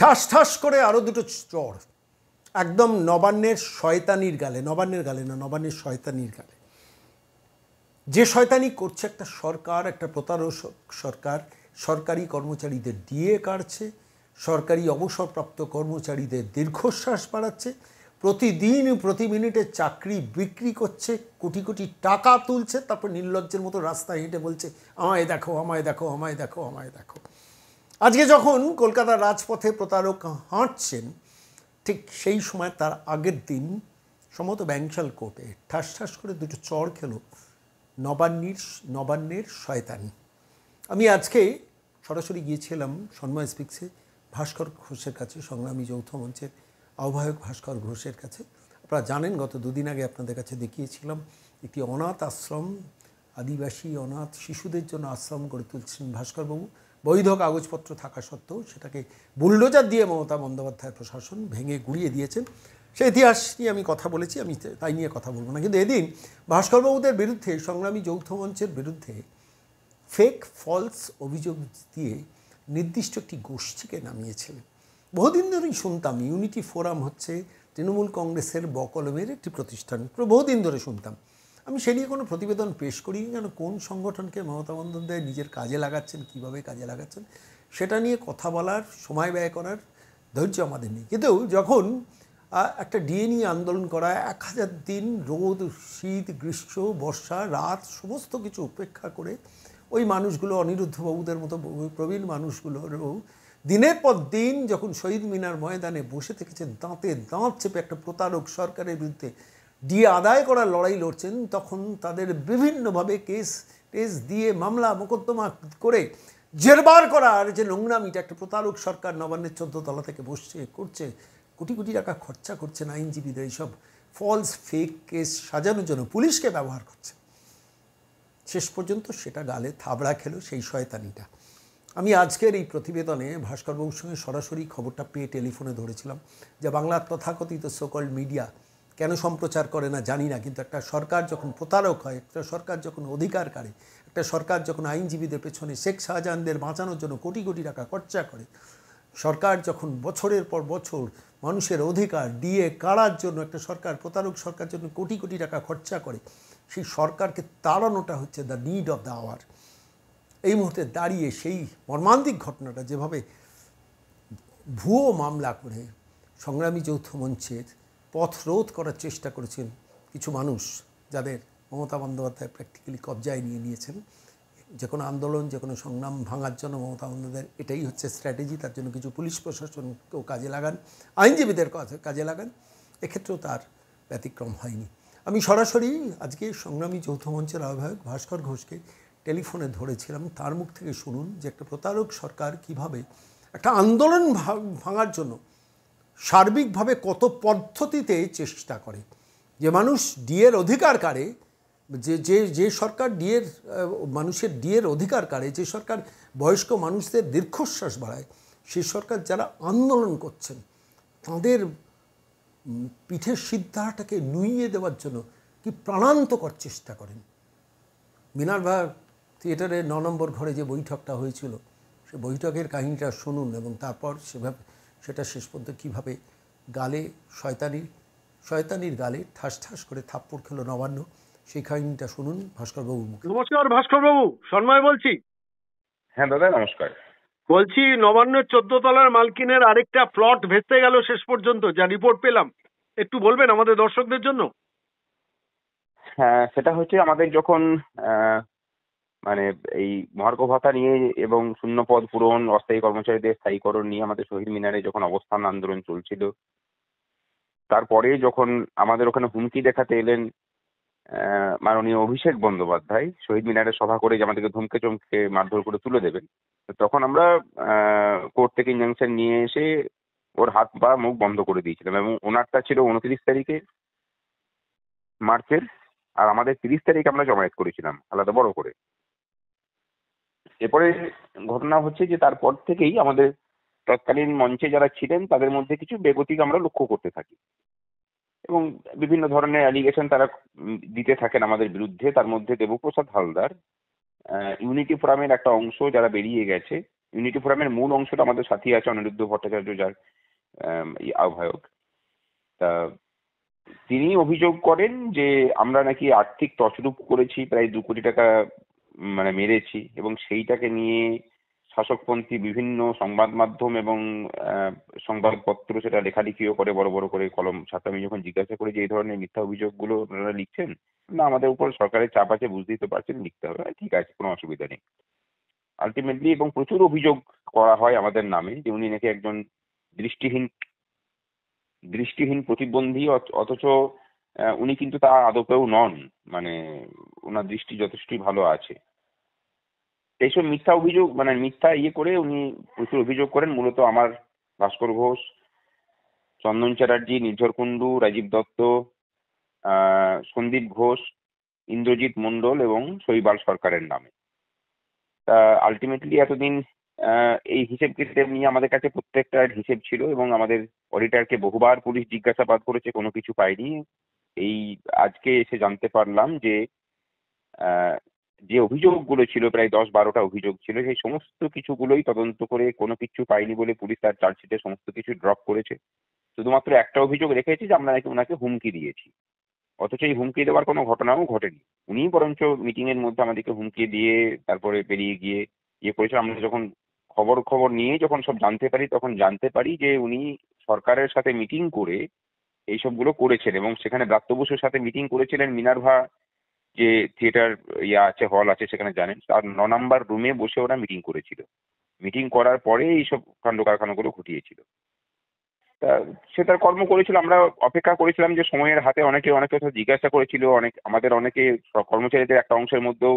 ঠাস ঠাস করে আরও দুটো চড় একদম নবান্নের শয়তানির গালে, নবান্নের গালে না, নবান্নের শয়তানির গালে। যে শয়তানি করছে একটা সরকার, একটা প্রতারক সরকার, সরকারি কর্মচারীদের ডিএ কাটছে, সরকারি অবসরপ্রাপ্ত কর্মচারীদের দীর্ঘশ্বাস বাড়াচ্ছে, প্রতিদিন প্রতি মিনিটে চাকরি বিক্রি করছে, কোটি কোটি টাকা তুলছে, তারপর নির্লজ্জের মতো রাস্তায় হেঁটে বলছে আমায় দেখো, আমায় দেখো, আমায় দেখো, আমায় দেখো। আজকে যখন কলকাতার রাজপথে প্রতারক হাঁটছেন, ঠিক সেই সময় তার আগের দিন সম্ভবত ব্যাংশাল কোর্টে ঠাস ঠাস করে দুটো চড় খেলো নবান্নের শয়তানি। আমি আজকে সরাসরি গিয়েছিলাম সন্ময় স্পিক্সে ভাস্কর ঘোষের কাছে, সংগ্রামী যৌথ মঞ্চের আহ্বায়ক ভাস্কর ঘোষের কাছে। আপনারা জানেন গত দুদিন আগে আপনাদের কাছে দেখিয়েছিলাম একটি অনাথ আশ্রম, আদিবাসী অনাথ শিশুদের জন্য আশ্রম গড়ে তুলছেন ভাস্করবাবু। বৈধ কাগজপত্র থাকা সত্ত্বেও সেটাকে বুলডোজার দিয়ে মমতা বন্দ্যোপাধ্যায় প্রশাসন ভেঙে গুড়িয়ে দিয়েছেন। সে ইতিহাস নিয়ে আমি কথা বলেছি, আমি তাই নিয়ে কথা বলবো না। কিন্তু এদিন ভাস্করবাবুদের বিরুদ্ধে, সংগ্রামী যৌথ মঞ্চের বিরুদ্ধে ফেক ফলস অভিযোগ দিয়ে নির্দিষ্ট একটি গোষ্ঠীকে নামিয়েছিলেন। বহুদিন ধরেই শুনতাম ইউনিটি ফোরাম হচ্ছে তৃণমূল কংগ্রেসের বকলমের একটি প্রতিষ্ঠান, বহুদিন ধরে শুনতাম। আমি সে নিয়ে কোনো প্রতিবেদন পেশ করি যেন কোন সংগঠনকে মমতা বন্দ্যোপাধ্যায় নিজের কাজে লাগাচ্ছেন, কিভাবে কাজে লাগাচ্ছেন সেটা নিয়ে কথা বলার, সময় ব্যয় করার ধৈর্য আমাদের নেই। কিন্তু যখন একটা ডিএ নিয়ে আন্দোলন করা 1000 দিন রোদ, শীত, গ্রীষ্ম, বর্ষা, রাত সমস্ত কিছু উপেক্ষা করে ওই মানুষগুলো, অনিরুদ্ধবাবুদের মতো প্রবীণ মানুষগুলোরও দিনের পর দিন যখন শহীদ মিনার ময়দানে বসে থেকেছেন, দাঁতে দাঁত চেপে একটা প্রতারক সরকারের বিরুদ্ধে ডিএ আদায় করার লড়াই লড়ছেন, তখন তাদের বিভিন্নভাবে টেস দিয়ে মামলা মোকদ্দমা করে জেরবার করার যে নোংরামিটা একটা প্রতারক সরকার নবান্নের 14 তলা থেকে বসছে করছে, কোটি কোটি টাকা খরচা করছেন আইনজীবীদের এইসব ফলস ফেক কেস সাজানোর জন্য পুলিশকে ব্যবহার করছে। শেষ পর্যন্ত সেটা গালে থাবড়া খেলো সেই শয়তানিটা। আমি আজকের এই প্রতিবেদনে ভাস্করবাবুর সঙ্গে সরাসরি খবরটা পেয়ে টেলিফোনে ধরেছিলাম যে বাংলার তথাকথিত সোকল্ড মিডিয়া কেন সম্প্রচার করে না জানি না, কিন্তু একটা সরকার যখন প্রতারক হয়, একটা সরকার যখন অধিকার কাড়ে, একটা সরকার যখন আইনজীবীদের পেছনে শেখ শাহজাহানদের বাঁচানোর জন্য কোটি কোটি টাকা খরচা করে, সরকার যখন বছরের পর বছর মানুষের অধিকার ডিএ কাড়ার জন্য একটা সরকার, প্রতারক সরকার জন্য কোটি কোটি টাকা খরচা করে, সেই সরকারকে তাড়ানোটা হচ্ছে the need of the hour. এই মুহূর্তে দাঁড়িয়ে সেই মর্মান্তিক ঘটনাটা যেভাবে ভুয়ো মামলা করে সংগ্রামী যৌথ মঞ্চের পথ রোধ করার চেষ্টা করেছেন কিছু মানুষ, যাদের মমতা বন্দ্যোপাধ্যায় প্র্যাকটিক্যালি কবজায় নিয়ে নিয়েছেন। যে কোনো আন্দোলন, যে কোনো সংগ্রাম ভাঙার জন্য মমতা বন্দ্যোপাধ্যায়ের এটাই হচ্ছে স্ট্র্যাটেজি। তার জন্য কিছু পুলিশ প্রশাসনকেও কাজে লাগান, আইনজীবীদের কাজে লাগান, এক্ষেত্রেও তার ব্যতিক্রম হয়নি। আমি সরাসরি আজকে সংগ্রামী যৌথ মঞ্চের আহ্বায়ক ভাস্কর ঘোষকে টেলিফোনে ধরেছিলাম। তার মুখ থেকে শুনুন যে একটা প্রতারক সরকার কিভাবে একটা আন্দোলন ভাঙার জন্য সার্বিকভাবে কত পদ্ধতিতে চেষ্টা করে। যে মানুষ ডিএর অধিকার কাড়ে, যে সরকার ডিএর মানুষের ডিএর অধিকার কাড়ে, যে সরকার বয়স্ক মানুষদের দীর্ঘশ্বাস বাড়ায়, সেই সরকার যারা আন্দোলন করছেন তাদের পিঠের সিদ্ধাটাকে নুইয়ে দেওয়ার জন্য কি প্রাণান্তকর চেষ্টা করেন। মিনার্ভা থিয়েটারে 9 নম্বর ঘরে যে বৈঠকটা হয়েছিল, সে বৈঠকের কাহিনীটা শুনুন এবং তারপর সেটা শেষ পর্যন্ত কীভাবে গালে শয়তানির গালে ঠাস ঠাস করে থাপ্পড় খেলো নবান্ন, সেই কাহিনীটা শুনুন ভাস্করবাবুর মুখে। নমস্কার ভাস্করবাবু, সন্ময় বলছি। হ্যাঁ দাদা, নমস্কার। বলছি, নবান্নের 14 তলার মালকিনের আরেকটা প্লট ভেস্তে গেল শেষ পর্যন্ত, যা রিপোর্ট পেলাম, একটু বলবেন আমাদের দর্শকদের জন্য? হ্যাঁ, সেটা হচ্ছে আমাদের যখন মানে এই মহার্ঘ ভাতা নিয়ে এবং শূন্যপদ পূরণ, অস্থায়ী কর্মচারীদের স্থায়ীকরণ নিয়ে আমাদের শহীদ মিনারে যখন অবস্থান আন্দোলন চলছিল, তারপরে যখন আমাদের ওখানে হুমকি দেখাতে এলেন মাননীয় অভিষেক বন্দ্যোপাধ্যায়, শহীদ মিনারে সভা করে যে আমাদেরকে ধমকে চমকে মারধর করে তুলে দেবেন, তখন আমরা কোর্ট থেকে ইনজাংশন নিয়ে এসে ওর হাত পা মুখ বন্ধ করে দিয়েছিলাম। এবং ওনারটা ছিল 29 তারিখে মার্চের, আর আমাদের 30 তারিখে আমরা জমায়েত করেছিলাম আলাদা বড় করে। এরপরে ঘটনা হচ্ছে যে তারপর থেকেই আমাদের তৎকালীন মঞ্চে যারা ছিলেন তাদের মধ্যে কিছু বেগতিক আমরা লক্ষ্য করতে থাকি এবং বিভিন্ন ধরনের অ্যালিগেশন তারা দিতে থাকেন আমাদের বিরুদ্ধে। তার মধ্যে দেবপ্রসাদ হালদার, ইউনিটি ফোরামের একটা অংশ যারা বেরিয়ে গেছে, ইউনিটি ফোরামের মূল অংশটা আমাদের সাথী আছে অনিরুদ্ধ ভট্টাচার্য, যার আহ্বায়ক। তা তিনি অভিযোগ করেন যে আমরা নাকি আর্থিক তছরূপ করেছি, প্রায় 2 কোটি টাকা মানে মেরেছি, এবং সেইটাকে নিয়ে শাসকপন্থী বিভিন্ন সংবাদ মাধ্যম এবং সংবাদপত্র সেটা লেখালেখিও করে, বড় বড় করে কলম ছাপে। আমি যখন জিজ্ঞাসা করি যে এই ধরনের মিথ্যা অভিযোগগুলো আপনারা লিখছেন, না আমাদের উপর সরকারের চাপ আছে, বুঝতেই তো পারছেন, লিখতে হবে। ঠিক আছে, কোনো অসুবিধা নেই। আলটিমেটলি এবং প্রচুর অভিযোগ করা হয় আমাদের নামে যে উনি নাকি একজন দৃষ্টিহীন প্রতিবন্ধী, অথচ উনি কিন্তু তা আদপেও নন, মানে ওনার দৃষ্টি যথেষ্টই ভালো আছে। এইসব মিথ্যা অভিযোগ মানে মিথ্যা করে উনি প্রচুর অভিযোগ করেন। মূলত আমার, ভাস্কর ঘোষ, চন্দন চ্যাটার্জি, নির্ঝর কুণ্ডু, রাজীব দত্ত, সন্দীপ ঘোষ, ইন্দ্রজিৎ মণ্ডল এবং শৈবাল সরকারের নামে। তা আলটিমেটলি এতদিন এই হিসেব কিতাব নিয়ে আমাদের কাছে প্রত্যেকটা হিসেব ছিল, এবং আমাদের অডিটরকে বহুবার পুলিশ জিজ্ঞাসাবাদ করেছে, কোনো কিছু পাইনি। এই আজকে এসে জানতে পারলাম যে যে অভিযোগগুলো ছিল, প্রায় 10-12টা অভিযোগ ছিল, সেই সমস্ত কিছুগুলোই তদন্ত করে কোনো কিছু পাইনি বলে পুলিশ তার চার্জশিটে সমস্ত কিছু ড্রপ করেছে। শুধুমাত্র একটা অভিযোগ রেখেছে যে আমরা নাকি ওনাকে হুমকি দিয়েছি, অথচ এই হুমকি দেওয়ার কোনো ঘটনাও ঘটেনি। উনি বরঞ্চ মিটিং এর মধ্যে আমাদেরকে হুমকি দিয়ে তারপরে বেরিয়ে গিয়ে করেছে। আমরা যখন খবর নিয়ে যখন সব জানতে পারি, তখন জানতে পারি যে উনি সরকারের সাথে মিটিং করে এইসবগুলো করেছেন, এবং সেখানে ব্রাত্য বসুর সাথে মিটিং করেছিলেন। মিনার্ভা যে থিয়েটার আছে, হল আছে, সেখানে জানেন, তার 9 নম্বর রুমে বসে ওরা মিটিং করেছিল। মিটিং করার পরে এইসব কাণ্ড কারখানাগুলো ঘটিয়েছিল। তা সে তার কর্ম করেছিল। আমরা অপেক্ষা করেছিলাম যে সময়ের হাতে অনেকে অনেক কথা জিজ্ঞাসা করেছিল, আমাদের অনেকে কর্মচারীদের একটা অংশের মধ্যেও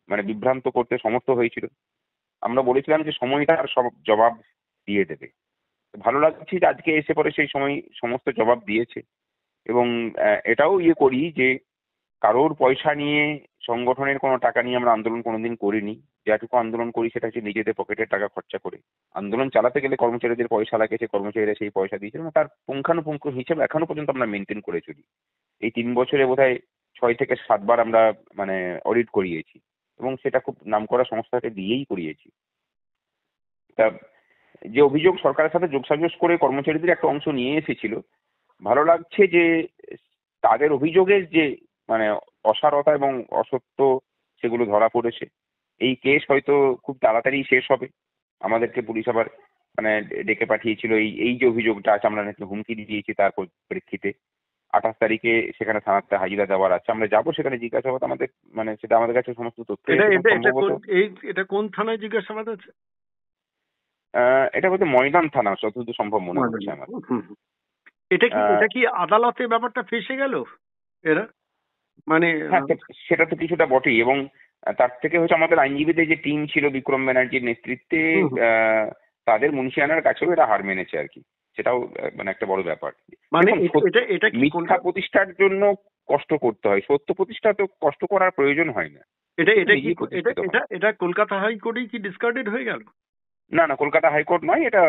মানে বিভ্রান্ত করতে সমর্থ হয়েছিল। আমরা বলেছিলাম যে সময়টা সব জবাব দিয়ে দেবে। ভালো লাগছে যে আজকে এসে পরে সেই সময় সমস্ত জবাব দিয়েছে। এবং এটাও করি যে কারোর পয়সা নিয়ে, সংগঠনের কোনো টাকা নিয়ে আমরা আন্দোলন কোনোদিন করিনি। যেটুকু আন্দোলন করি সেটা হচ্ছে নিজেদের পকেটের টাকা খরচা করে। আন্দোলন চালাতে গেলে কর্মচারীদের পয়সা লাগে, সে কর্মচারীরা সেই পয়সা দিয়েছে, এবং তার পুঙ্খানুপুঙ্খ হিসেব এখনো পর্যন্ত আমরা মেনটেন করে চলি। এই 3 বছরে বোধহয় 6 থেকে 7 বার আমরা মানে অডিট করিয়েছি, এবং সেটা খুব নামকরা সংস্থাকে দিয়েই করিয়েছি। তা যে অভিযোগ সরকারের সাথে যোগসাজশ করে কর্মচারীদের একটা অংশ নিয়ে এসেছিল, ভালো লাগছে যে তাদের অভিযোগের যে মানে অসারতা এবং অসত্য, সেগুলো ধরা পড়েছে। এই কেস হয়তো খুব তাড়াতাড়ি শেষ হবে। আমাদেরকে পুলিশ আবার মানে ডেকে পাঠিয়েছিল এই যে অভিযোগটা আছে, আমরা নাকি হুমকি দিয়েছি, তার প্রেক্ষিতে 28 তারিখে সেখানে থানাতে হাজিরা দেওয়ার আছে। আমরা যাবো সেখানে জিজ্ঞাসাবাদ, আমাদের মানে সেটা আমাদের কাছে সমস্ত তথ্য সম্ভবত। এটা কোন থানায় জিজ্ঞাসাবাদ আছে? এটা বলতে ময়দান থানা, যতদূর সম্ভব মনে হচ্ছে আমার। এটা কি আদালতে ব্যাপারটা ফেসে গেল এরা? মানে হ্যাঁ, সেটা তো কিছুটা বটেই। এবং তার থেকে হচ্ছে আমাদের আইনজীবীদের যে টিম ছিল বিক্রম ব্যানার্জির নেতৃত্বে, তাদের মুন্সিয়ানার কাছেও এটা হার মেনেছে আর কি। সেটাও মানে একটা বড় ব্যাপার। মানে এটা মিথ্যা প্রতিষ্ঠার জন্য কষ্ট করতে হয়, সত্য প্রতিষ্ঠা তো কষ্ট করার প্রয়োজন হয় না। এটা কলকাতা হাইকোর্টেই কি ডিসকার্ডেড হয়ে গেল? না, কলকাতা হাইকোর্ট নয়, এটা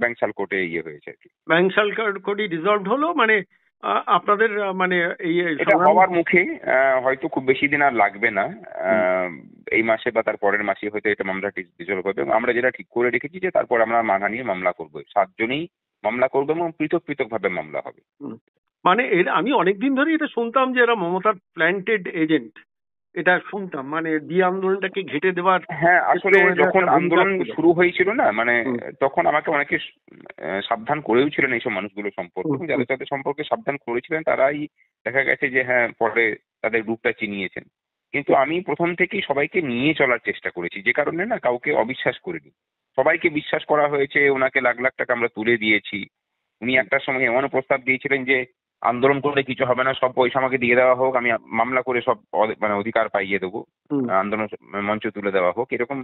ব্যাংশাল কোর্টে হয়েছে আর কি। ব্যাংশাল কোর্টে রিজলভ হলো, মানে আপনাদের মানে এটা হওয়ার মুখে, হয়তো খুব বেশি দিন আর লাগবে না। এই মাসে বা তার পরের মাসে হয়তো এটা মামলাটি রিজলভ হবে। এবং আমরা যেটা ঠিক করে রেখেছি যে তারপর আমরা মানহানি মামলা করবো, 7 জনই মামলা করবো, এবং পৃথক ভাবে মামলা হবে। মানে আমি অনেকদিন ধরে এটা শুনতাম যে এরা মমতার প্ল্যান্টেড এজেন্ট, এটা শুনতাম, মানে দিয়ে আন্দোলনটাকে ঘেঁটে দেওয়ার। হ্যাঁ, আসলে যখন আন্দোলন শুরু হয়েছিল না, মানে তখন আমাকে অনেকে সাবধান করেও ছিলেন এইসব মানুষগুলো সম্পর্কে, এবং যাদের সম্পর্কে সাবধান করেছিলেন তারাই দেখা গেছে যে হ্যাঁ পরে তাদের গ্রুপটা চিনিয়েছেন। কিন্তু আমি প্রথম থেকেই সবাইকে নিয়ে চলার চেষ্টা করেছি, যে কারণে না কাউকে অবিশ্বাস করিনি। সবাইকে বিশ্বাস করা হয়েছে, ওনাকে লাখ লাখ টাকা আমরা তুলে দিয়েছি। উনি একটা সময় এমন প্রস্তাব দিয়েছিলেন যে আন্দোলন করলে কিছু হবে না, সব পয়সা আমাকে দিয়ে দেওয়া হোক, আমি মামলা করে সব মানে অধিকার পাইয়ে দেবো, আন্দোলন মঞ্চ তুলে দেওয়া হোক, এরকম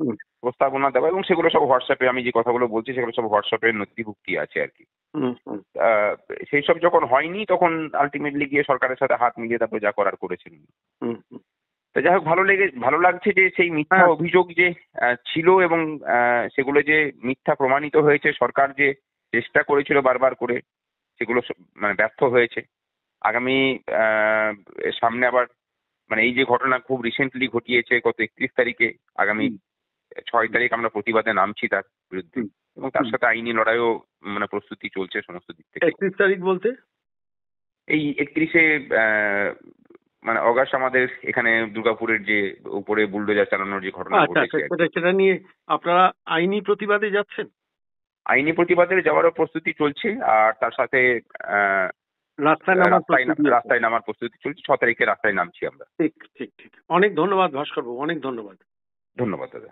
প্রস্তাবনা দেওয়া। এবং সেগুলো সব হোয়াটসঅ্যাপে, আমি যে কথাগুলো বলছি সেগুলো সব হোয়াটসঅ্যাপে নথিভুক্তি আছে আর কি। সেই সব যখন হয়নি, তখন আলটিমেটলি গিয়ে সরকারের সাথে হাত মিলিয়ে তারপর যা করার করেছেন। তো যাই হোক, ভালো লাগছে যে সেই মিথ্যা অভিযোগ যে ছিল, এবং সেগুলো যে মিথ্যা প্রমাণিত হয়েছে। সরকার যে চেষ্টা করেছিল বারবার করে, সেগুলো মানে ব্যর্থ হয়েছে। আগামী সামনে আবার মানে এই যে ঘটনা খুব রিসেন্টলি ঘটিয়েছে গত 31 তারিখে, আগামী 6 তারিখ আমরা প্রতিবাদে নামছি তার বিরুদ্ধে, হুম, এবং তার সাথে আইনি লড়াইও মানে প্রস্তুতি চলছে সমস্ত দিক থেকে। 31 তারিখ বলতে? এই 31শে মানে অগাস্ট আমাদের এখানে দুর্গাপুরের যে উপরে বুলডোজার চালানোর যে ঘটনা আচ্ছা আচ্ছা, ঘটেছে আর কি। সেটা নিয়ে আপনারা আইনি প্রতিবাদে যাচ্ছেন? আইনি প্রতিবাদের যাওয়ারও প্রস্তুতি চলছে, আর তার সাথে রাস্তায় নামার প্রস্তুতি আছে? রাস্তায় নামার প্রস্তুতি চলছে। 6 তারিখে রাস্তায় নামছি আমরা। ঠিক ঠিক ঠিক। অনেক ধন্যবাদ ভাস্কর বাবু, অনেক ধন্যবাদ। ধন্যবাদ দাদা।